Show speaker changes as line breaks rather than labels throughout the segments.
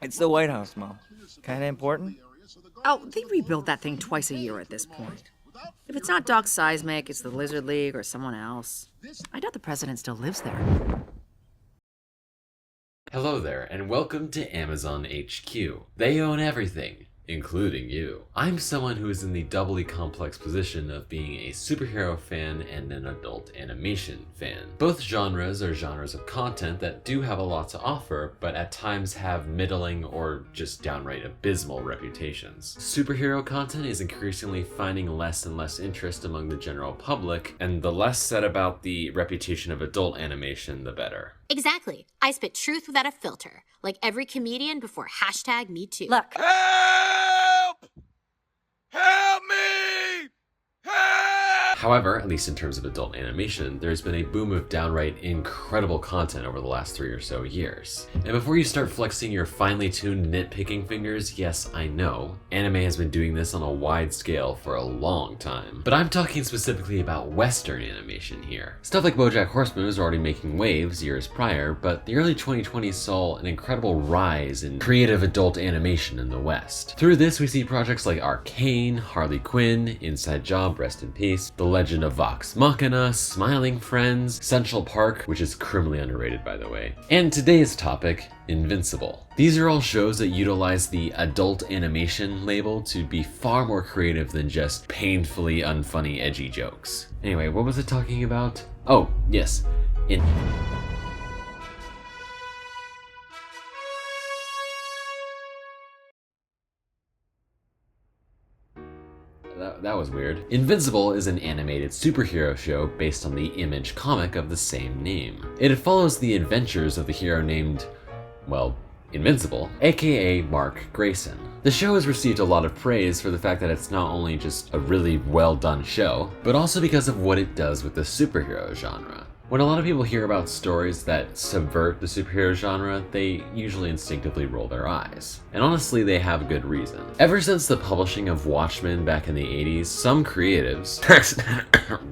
It's the White House, Mom. Kinda important?
Oh, they rebuild that thing twice a year at this point. If it's not Doc Seismic, it's the Lizard League or someone else. I doubt the president still lives there.
Hello there, and welcome to Amazon HQ. They own everything, including you. I'm someone who is in the doubly complex position of being a superhero fan and an adult animation fan. Both genres are genres of content that do have a lot to offer, but at times have middling or just downright abysmal reputations. Superhero content is increasingly finding less and less interest among the general public, and the less said about the reputation of adult animation, the better.
Exactly. I spit truth without a filter, like every comedian before #MeToo.
Look,
Help! Help me! Help!
However, at least in terms of adult animation, there's been a boom of downright incredible content over the last 3 or so years. And before you start flexing your finely tuned nitpicking fingers, yes, I know, anime has been doing this on a wide scale for a long time. But I'm talking specifically about Western animation here. Stuff like BoJack Horseman was already making waves years prior, but the early 2020s saw an incredible rise in creative adult animation in the West. Through this, we see projects like Arcane, Harley Quinn, Inside Job, rest in peace, The Legend of Vox Machina, Smiling Friends, Central Park, which is criminally underrated by the way, and today's topic, Invincible. These are all shows that utilize the adult animation label to be far more creative than just painfully unfunny edgy jokes. Anyway, what was it talking about? Oh, yes. That was weird. Invincible is an animated superhero show based on the Image comic of the same name. It follows the adventures of the hero named, well, Invincible, aka Mark Grayson. The show has received a lot of praise for the fact that it's not only just a really well done show, but also because of what it does with the superhero genre. When a lot of people hear about stories that subvert the superhero genre, they usually instinctively roll their eyes. And honestly, they have good reason. Ever since the publishing of Watchmen back in the 80s, some creatives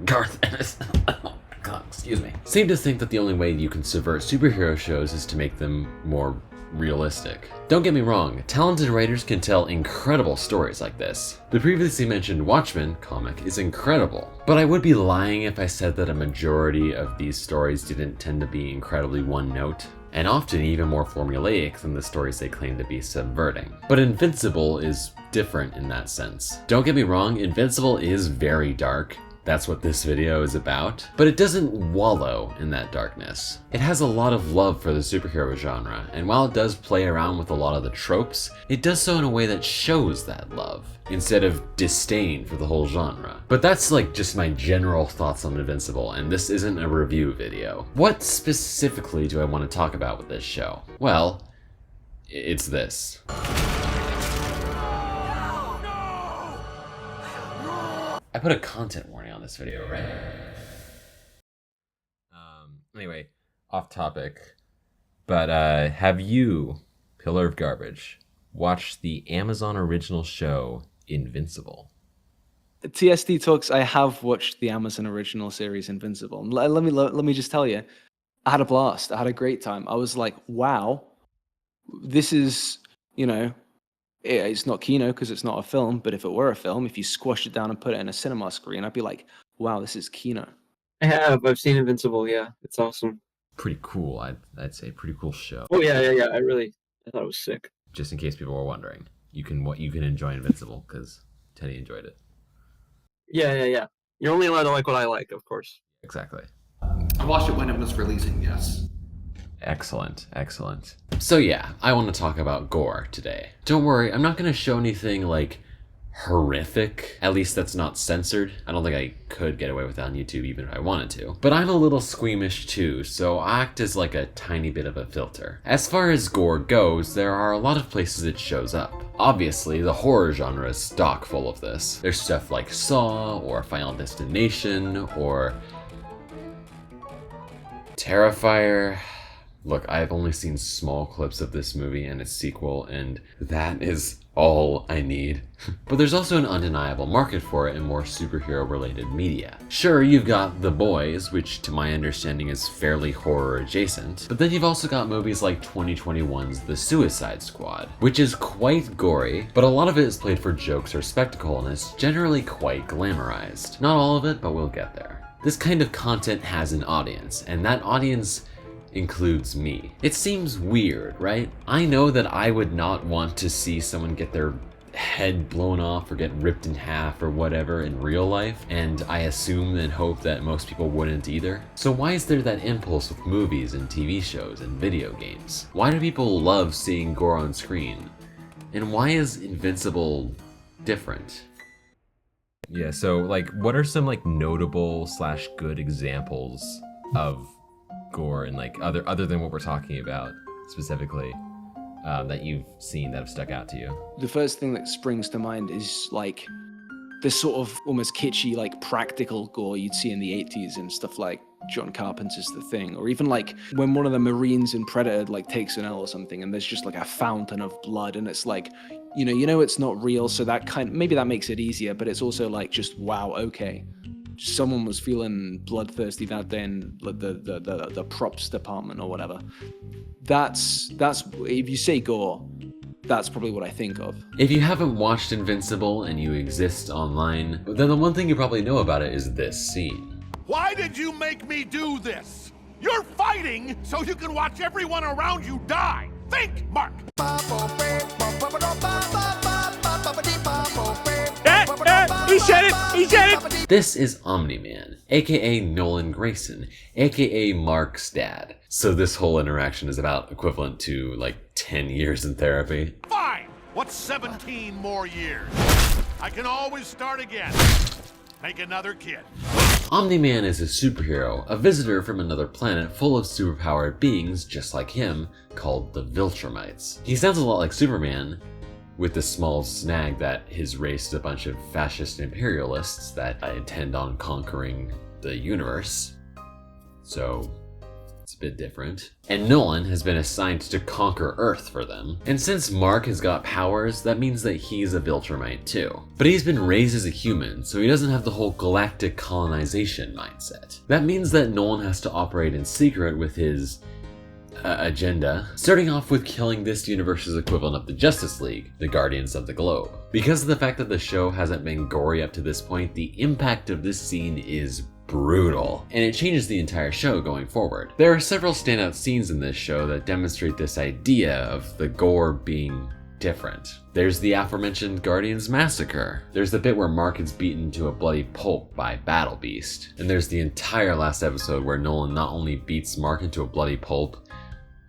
God, excuse me, seem to think that the only way you can subvert superhero shows is to make them more realistic. Don't get me wrong, talented writers can tell incredible stories like this. The previously mentioned Watchmen comic is incredible, but I would be lying if I said that a majority of these stories didn't tend to be incredibly one-note, and often even more formulaic than the stories they claim to be subverting. But Invincible is different in that sense. Don't get me wrong, Invincible is very dark. That's what this video is about. But it doesn't wallow in that darkness. It has a lot of love for the superhero genre, and while it does play around with a lot of the tropes, it does so in a way that shows that love, instead of disdain for the whole genre. But that's like just my general thoughts on Invincible, and this isn't a review video. What specifically do I want to talk about with this show? Well, it's this. I put a content warning on this video, right? Anyway, off topic. But have you, Pillar of Garbage, watched the Amazon original show Invincible?
TSD Talks, I have watched the Amazon original series Invincible. And let me just tell you, I had a blast. I had a great time. I was like, wow, this is, it's not Kino because it's not a film, but if it were a film, if you squashed it down and put it in a cinema screen, I'd be like, wow, this is Kino.
I have. I've seen Invincible. Yeah, it's awesome.
Pretty cool. I'd say pretty cool show.
Oh yeah. I thought it was sick.
Just in case people were wondering, you can enjoy Invincible because Teddy enjoyed it.
Yeah. You're only allowed to like what I like, of course.
Exactly.
I watched it when it was releasing, yes.
Excellent. So yeah, I want to talk about Gore today. Don't worry, I'm not going to show anything like horrific. At least that's not censored. I don't think I could get away with that on YouTube even if I wanted to. But I'm a little squeamish too, so I act as like a tiny bit of a filter. As far as gore goes, there are a lot of places it shows up. Obviously, the horror genre is stock full of this. There's stuff like Saw, or Final Destination, or Terrifier. Look, I've only seen small clips of this movie and its sequel, and that is all I need. But there's also an undeniable market for it in more superhero-related media. Sure, you've got The Boys, which to my understanding is fairly horror adjacent, but then you've also got movies like 2021's The Suicide Squad, which is quite gory, but a lot of it is played for jokes or spectacle and is generally quite glamorized. Not all of it, but we'll get there. This kind of content has an audience, and that audience includes me. It seems weird, right? I know that I would not want to see someone get their head blown off or get ripped in half or whatever in real life, and I assume and hope that most people wouldn't either. So why is there that impulse with movies and TV shows and video games? Why do people love seeing gore on screen? And why is Invincible different?
Yeah, so like what are some like notable / good examples of gore and like other than what we're talking about specifically that you've seen that have stuck out to you?
The first thing that springs to mind is like this sort of almost kitschy, like practical gore you'd see in the 80s and stuff like John Carpenter's The Thing, or even like when one of the Marines in Predator like takes an L or something and there's just like a fountain of blood and it's like, you know it's not real, so that maybe that makes it easier, but it's also like just wow, okay. Someone was feeling bloodthirsty that day in the props department or whatever. That's if you say gore, that's probably what I think of.
If you haven't watched Invincible and you exist online, then the one thing you probably know about it is this scene.
Why did you make me do this? You're fighting so you can watch everyone around you die. Think, Mark.
He said it! He said it!
This is Omni-Man, aka Nolan Grayson, aka Mark's dad. So this whole interaction is about equivalent to like 10 years in therapy.
Fine. What's 17 more years? I can always start again. Make another kid.
Omni-Man is a superhero, a visitor from another planet full of superpowered beings just like him, called the Viltrumites. He sounds a lot like Superman, with the small snag that his race is a bunch of fascist imperialists that intend on conquering the universe. So it's a bit different. And Nolan has been assigned to conquer Earth for them. And since Mark has got powers, that means that he's a Viltrumite too. But he's been raised as a human, so he doesn't have the whole galactic colonization mindset. That means that Nolan has to operate in secret with his agenda, starting off with killing this universe's equivalent of the Justice League, the Guardians of the Globe. Because of the fact that the show hasn't been gory up to this point, the impact of this scene is brutal, and it changes the entire show going forward. There are several standout scenes in this show that demonstrate this idea of the gore being different. There's the aforementioned Guardians massacre. There's the bit where Mark is beaten to a bloody pulp by Battle Beast. And there's the entire last episode where Nolan not only beats Mark into a bloody pulp,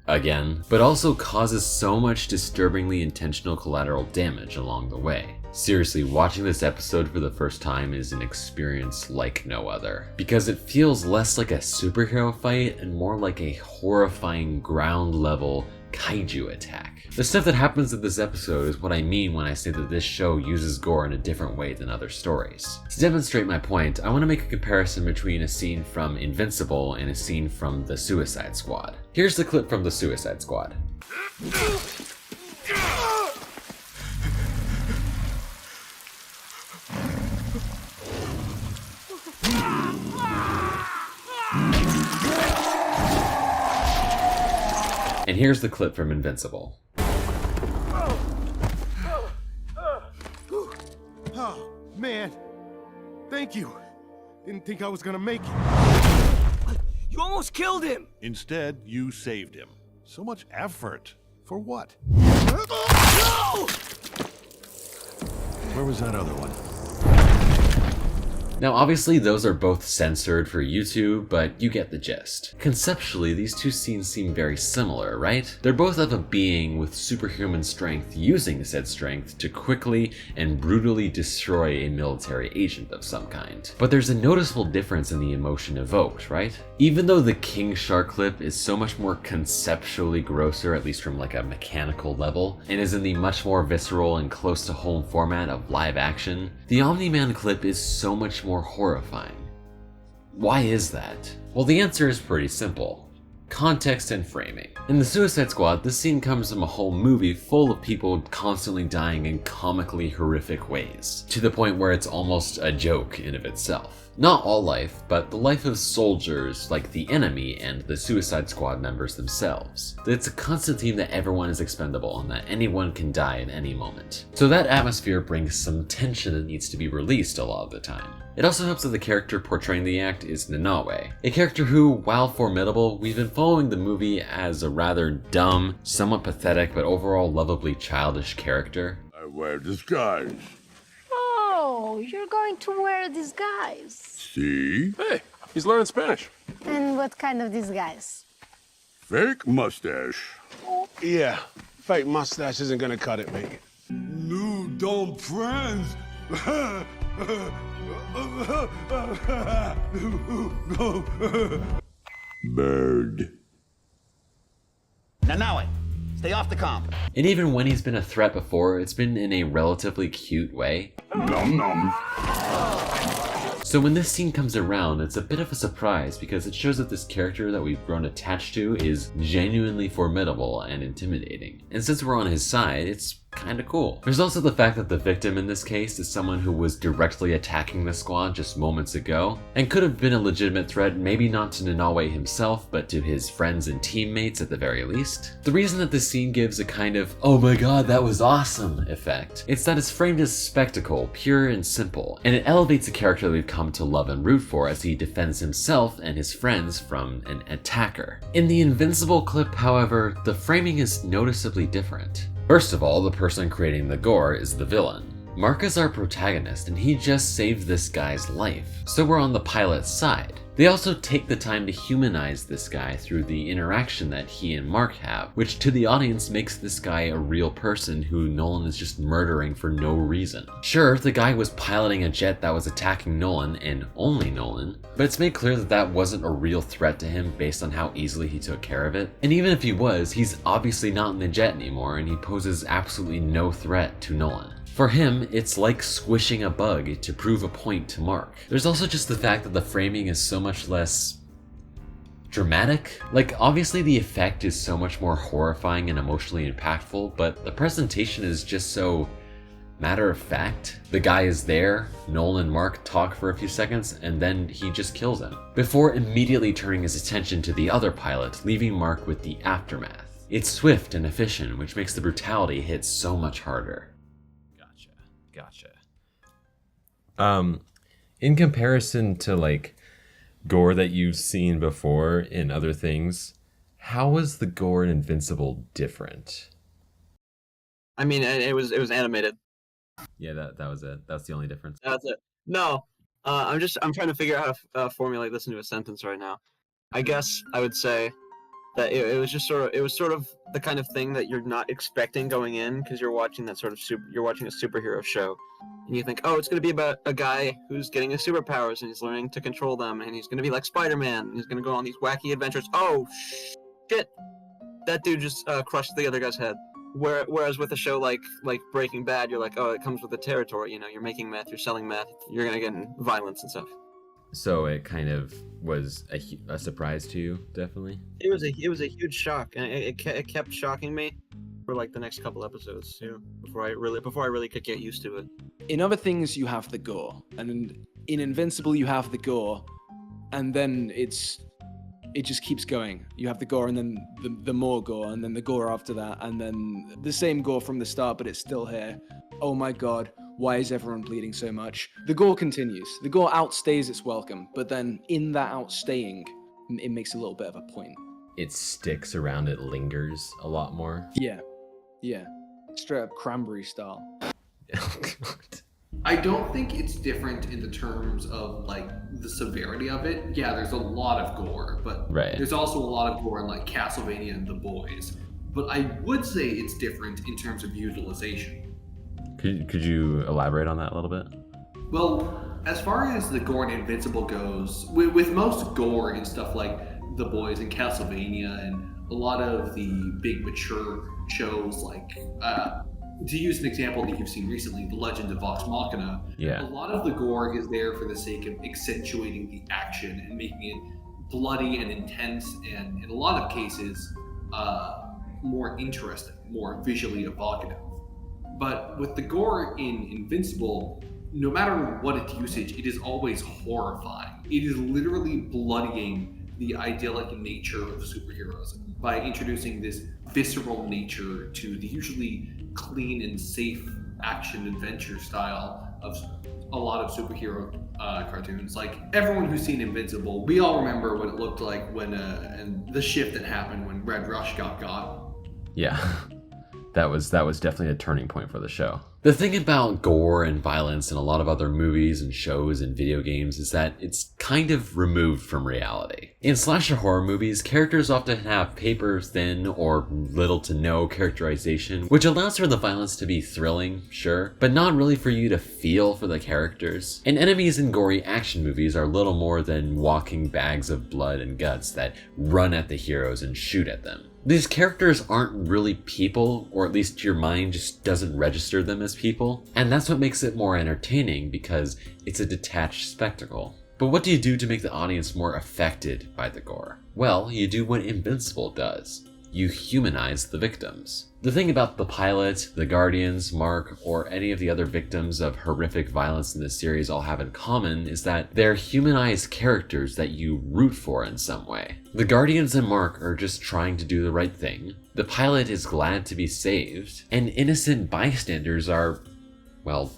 again, but also causes so much disturbingly intentional collateral damage along the way. Seriously, watching this episode for the first time is an experience like no other, because it feels less like a superhero fight and more like a horrifying ground level kaiju attack. The stuff that happens in this episode is what I mean when I say that this show uses gore in a different way than other stories. To demonstrate my point, I want to make a comparison between a scene from Invincible and a scene from The Suicide Squad. Here's the clip from The Suicide Squad. And here's the clip from Invincible.
Oh, man. Thank you. Didn't think I was gonna make it.
You almost killed him!
Instead, you saved him. So much effort. For what?
No!
Where was that other one?
Now obviously those are both censored for YouTube, but you get the gist. Conceptually, these two scenes seem very similar, right? They're both of a being with superhuman strength using said strength to quickly and brutally destroy a military agent of some kind. But there's a noticeable difference in the emotion evoked, right? Even though the King Shark clip is so much more conceptually grosser, at least from like a mechanical level, and is in the much more visceral and close to home format of live action, the Omni-Man clip is so much more horrifying. Why is that? Well, the answer is pretty simple. Context and framing. In the Suicide Squad, this scene comes from a whole movie full of people constantly dying in comically horrific ways, to the point where it's almost a joke in of itself. Not all life, but the life of soldiers like the enemy and the Suicide Squad members themselves. It's a constant theme that everyone is expendable and that anyone can die at any moment. So that atmosphere brings some tension that needs to be released a lot of the time. It also helps that the character portraying the act is Nanaue, a character who, while formidable, we've been following the movie as a rather dumb, somewhat pathetic, but overall lovably childish character.
I wear disguise.
Oh, you're going to wear a disguise.
See?
Hey, he's learning Spanish.
And what kind of disguise?
Fake mustache.
Yeah, fake mustache isn't gonna cut it, mate.
New dumb friends. Bird.
Nanaue, stay off the comp.
And even when he's been a threat before, it's been in a relatively cute way.
Nom nom.
So when this scene comes around, it's a bit of a surprise because it shows that this character that we've grown attached to is genuinely formidable and intimidating. And since we're on his side, it's kinda cool. There's also the fact that the victim in this case is someone who was directly attacking the squad just moments ago, and could have been a legitimate threat, maybe not to Nanaue himself, but to his friends and teammates at the very least. The reason that this scene gives a kind of, oh my god, that was awesome effect, it's that it's framed as spectacle, pure and simple, and it elevates a character that we've come to love and root for as he defends himself and his friends from an attacker. In the Invincible clip, however, the framing is noticeably different. First of all, the person creating the gore is the villain. Mark is our protagonist and he just saved this guy's life, so we're on the pilot's side. They also take the time to humanize this guy through the interaction that he and Mark have, which to the audience makes this guy a real person who Nolan is just murdering for no reason. Sure, the guy was piloting a jet that was attacking Nolan, and only Nolan, but it's made clear that that wasn't a real threat to him based on how easily he took care of it. And even if he was, he's obviously not in the jet anymore and he poses absolutely no threat to Nolan. For him, it's like squishing a bug to prove a point to Mark. There's also just the fact that the framing is so much less dramatic. Like, obviously the effect is so much more horrifying and emotionally impactful, but the presentation is just so matter of fact. The guy is there, Nolan and Mark talk for a few seconds, and then he just kills him, before immediately turning his attention to the other pilot, leaving Mark with the aftermath. It's swift and efficient, which makes the brutality hit so much harder.
Gotcha. In comparison to like gore that you've seen before in other things, how was the gore in Invincible different?
I mean, it was animated.
Yeah, that was it. That's the only difference.
That's it. No, I'm trying to figure out how to formulate this into a sentence right now. I guess I would say that it was sort of the kind of thing that you're not expecting going in because you're watching that sort of you're watching a superhero show, and you think, oh, it's gonna be about a guy who's getting his superpowers and he's learning to control them, and he's gonna be like Spider-Man, and he's gonna go on these wacky adventures. Oh shit, that dude just crushed the other guy's head. Whereas with a show like Breaking Bad, you're like, oh, it comes with the territory. You know, you're making meth, you're selling meth, you're gonna get in violence and stuff.
So it kind of was a surprise to you, definitely.
It was a huge shock, and it kept shocking me for like the next couple episodes too, before I really could get used to it.
In other things, you have the gore, and in Invincible, you have the gore, and then it just keeps going. You have the gore, and then the more gore, and then the gore after that, and then the same gore from the start, but it's still here. Oh my god. Why is everyone bleeding so much? The gore continues. The gore outstays its welcome, but then in that outstaying, it makes a little bit of a point.
It sticks around, it lingers a lot more.
Yeah. Straight up cranberry style.
I don't think it's different in the terms of like the severity of it. Yeah, there's a lot of gore, but there's also a lot of gore in like Castlevania and The Boys. But I would say it's different in terms of utilization.
Could you elaborate on that a little bit?
Well, as far as the gore in Invincible goes, with most gore in stuff like The Boys and Castlevania and a lot of the big mature shows like, to use an example that you've seen recently, The Legend of Vox Machina, a lot of the gore is there for the sake of accentuating the action and making it bloody and intense, and in a lot of cases, more interesting, more visually evocative. But with the gore in Invincible, no matter what its usage, it is always horrifying. It is literally bloodying the idyllic nature of superheroes by introducing this visceral nature to the usually clean and safe action adventure style of a lot of superhero cartoons. Like, everyone who's seen Invincible, we all remember what it looked like when and the shift that happened when Red Rush got.
Yeah. That was definitely a turning point for the show. The thing about gore and violence in a lot of other movies and shows and video games is that it's kind of removed from reality. In slasher horror movies, characters often have paper-thin or little to no characterization, which allows for the violence to be thrilling, sure, but not really for you to feel for the characters. And enemies in gory action movies are little more than walking bags of blood and guts that run at the heroes and shoot at them. These characters aren't really people, or at least your mind just doesn't register them as people, and that's what makes it more entertaining because it's a detached spectacle. But what do you do to make the audience more affected by the gore? Well, you do what Invincible does. You humanize the victims. The thing about the pilot, the Guardians, Mark, or any of the other victims of horrific violence in this series all have in common is that they're humanized characters that you root for in some way. The Guardians and Mark are just trying to do the right thing. The pilot is glad to be saved, and innocent bystanders are, well,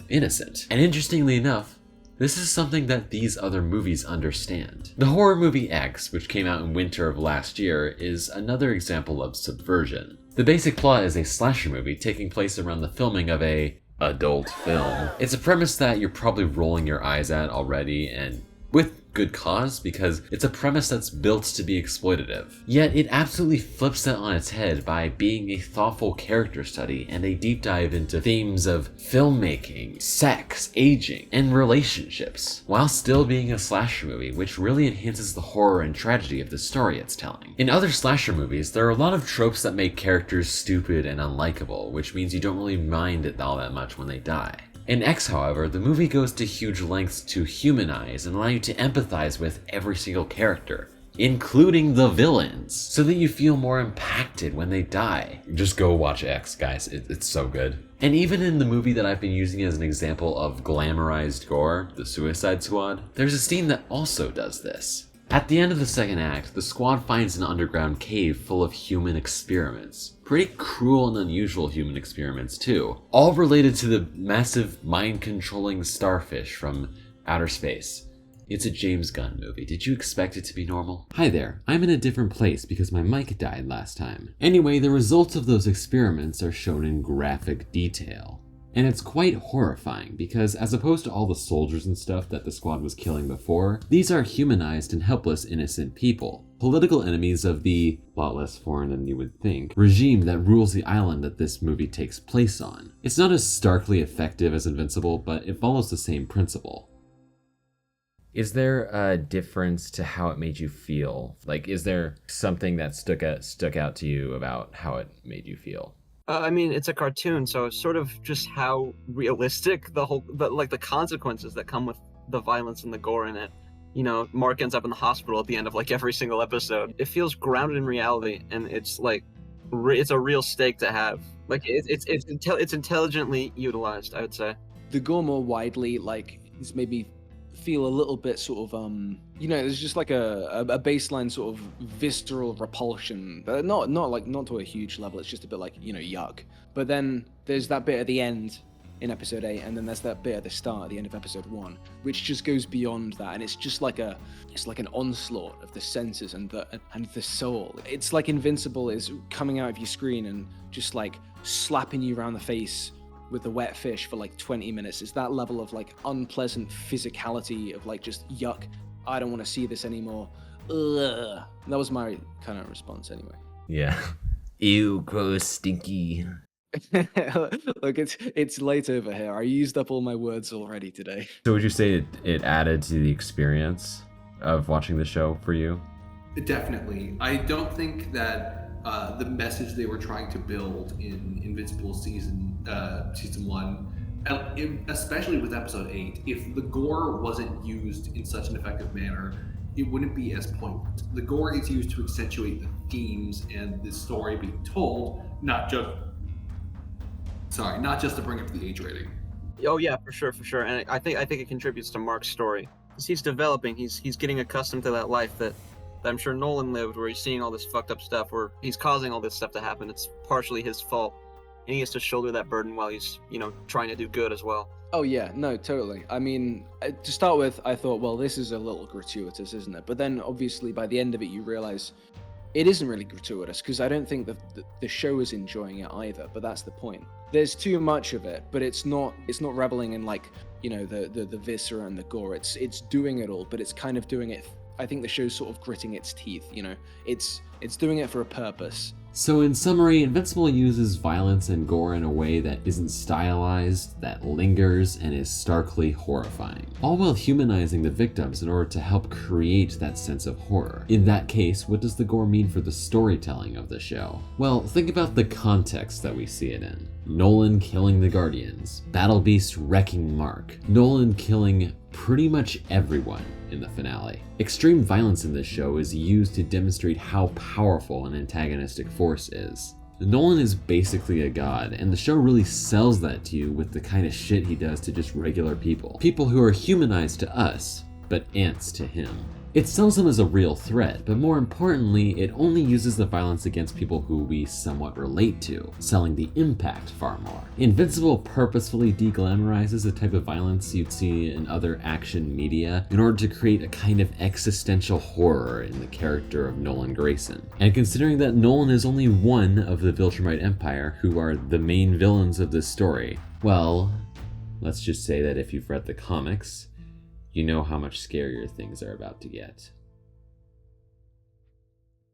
innocent. And interestingly enough, this is something that these other movies understand. The horror movie X, which came out in winter of last year, is another example of subversion. The basic plot is a slasher movie taking place around the filming of a adult film. It's a premise that you're probably rolling your eyes at already, and with good cause, because it's a premise that's built to be exploitative. Yet it absolutely flips that on its head by being a thoughtful character study and a deep dive into themes of filmmaking, sex, aging, and relationships, while still being a slasher movie, which really enhances the horror and tragedy of the story it's telling. In other slasher movies, there are a lot of tropes that make characters stupid and unlikable, which means you don't really mind it all that much when they die. In X, however, the movie goes to huge lengths to humanize and allow you to empathize with every single character, including the villains, so that you feel more impacted when they die. Just go watch X, guys, it's so good. And even in the movie that I've been using as an example of glamorized gore, The Suicide Squad, there's a scene that also does this. At the end of the second act, the squad finds an underground cave full of human experiments. Pretty cruel and unusual human experiments too, all related to the massive mind-controlling starfish from outer space. It's a James Gunn movie. Did you expect it to be normal? Hi there, I'm in a different place because my mic died last time. Anyway, the results of those experiments are shown in graphic detail. And it's quite horrifying because, as opposed to all the soldiers and stuff that the squad was killing before, these are humanized and helpless innocent people. Political enemies of the, a lot less foreign than you would think, regime that rules the island that this movie takes place on. It's not as starkly effective as Invincible, but it follows the same principle.
Is there a difference to how it made you feel? Like, is there something that stuck out to you about how it made you feel?
I mean, it's a cartoon, so it's sort of just how realistic the consequences that come with the violence and the gore in it. You know, Mark ends up in the hospital at the end of like every single episode. It feels grounded in reality, and it's like it's a real stake to have. Like it's intelligently utilized, I would say.
The gore more widely is maybe feel a little bit sort of there's just like a baseline sort of visceral repulsion, but not to a huge level. It's just a bit like, yuck. But then there's that bit at the end in episode 8, and then there's that bit at the start at the end of episode 1, which just goes beyond that, and it's just like an onslaught of the senses and the soul. It's like Invincible is coming out of your screen and just like slapping you around the face with the wet fish for like 20 minutes. It's that level of like unpleasant physicality of like just yuck. I don't want to see this anymore. Ugh. That was my kind of response anyway.
Yeah. Ew, gross, stinky.
Look, it's late over here. I used up all my words already today.
So would you say it added to the experience of watching the show for you?
Definitely. I don't think that the message they were trying to build in Invincible season 1, especially with episode 8, if the gore wasn't used in such an effective manner, it wouldn't be as poignant. The gore is used to accentuate the themes and the story being told, not just to bring up the age rating.
Oh yeah, for sure. And I think it contributes to Mark's story. As he's developing, he's getting accustomed to that life that I'm sure Nolan lived, where he's seeing all this fucked up stuff, where he's causing all this stuff to happen. It's partially his fault, and he has to shoulder that burden while he's, trying to do good as well.
Oh yeah, no, totally. I mean, to start with, I thought, well, this is a little gratuitous, isn't it? But then, obviously, by the end of it, you realize it isn't really gratuitous, because I don't think that the show is enjoying it either. But that's the point. There's too much of it, but it's not reveling in the viscera and the gore. It's doing it all, but it's kind of doing it. I think the show's sort of gritting its teeth. It's doing it for a purpose.
So in summary, Invincible uses violence and gore in a way that isn't stylized, that lingers, and is starkly horrifying, all while humanizing the victims in order to help create that sense of horror. In that case, what does the gore mean for the storytelling of the show? Well, think about the context that we see it in. Nolan killing the Guardians, Battle Beast wrecking Mark, Nolan killing pretty much everyone in the finale. Extreme violence in this show is used to demonstrate how powerful an antagonistic force is. Nolan is basically a god, and the show really sells that to you with the kind of shit he does to just regular people. People who are humanized to us, but ants to him. It sells him as a real threat, but more importantly, it only uses the violence against people who we somewhat relate to, selling the impact far more. Invincible purposefully deglamorizes the type of violence you'd see in other action media in order to create a kind of existential horror in the character of Nolan Grayson. And considering that Nolan is only one of the Viltrumite Empire who are the main villains of this story, well, let's just say that if you've read the comics, you know how much scarier things are about to get.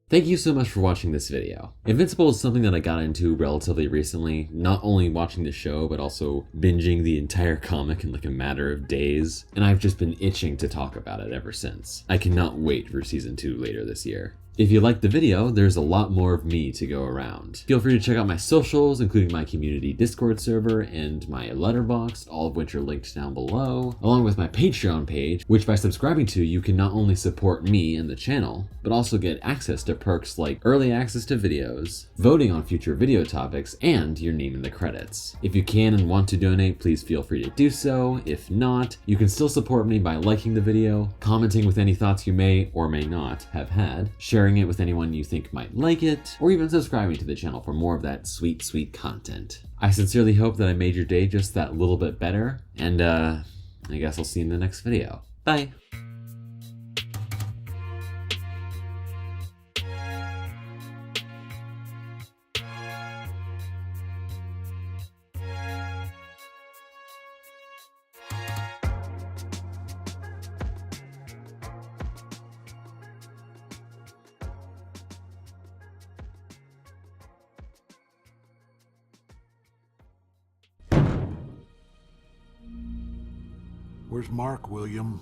Thank you so much for watching this video. Invincible is something that I got into relatively recently, not only watching the show, but also binging the entire comic in like a matter of days, and I've just been itching to talk about it ever since. I cannot wait for season 2 later this year. If you liked the video, there's a lot more of me to go around. Feel free to check out my socials, including my community Discord server and my Letterboxd, all of which are linked down below, along with my Patreon page, which by subscribing to, you can not only support me and the channel, but also get access to perks like early access to videos, voting on future video topics, and your name in the credits. If you can and want to donate, please feel free to do so. If not, you can still support me by liking the video, commenting with any thoughts you may or may not have had, sharing it with anyone you think might like it, or even subscribing to the channel for more of that sweet, sweet content. I sincerely hope that I made your day just that little bit better, and I guess I'll see you in the next video. Bye!
Where's Mark, William?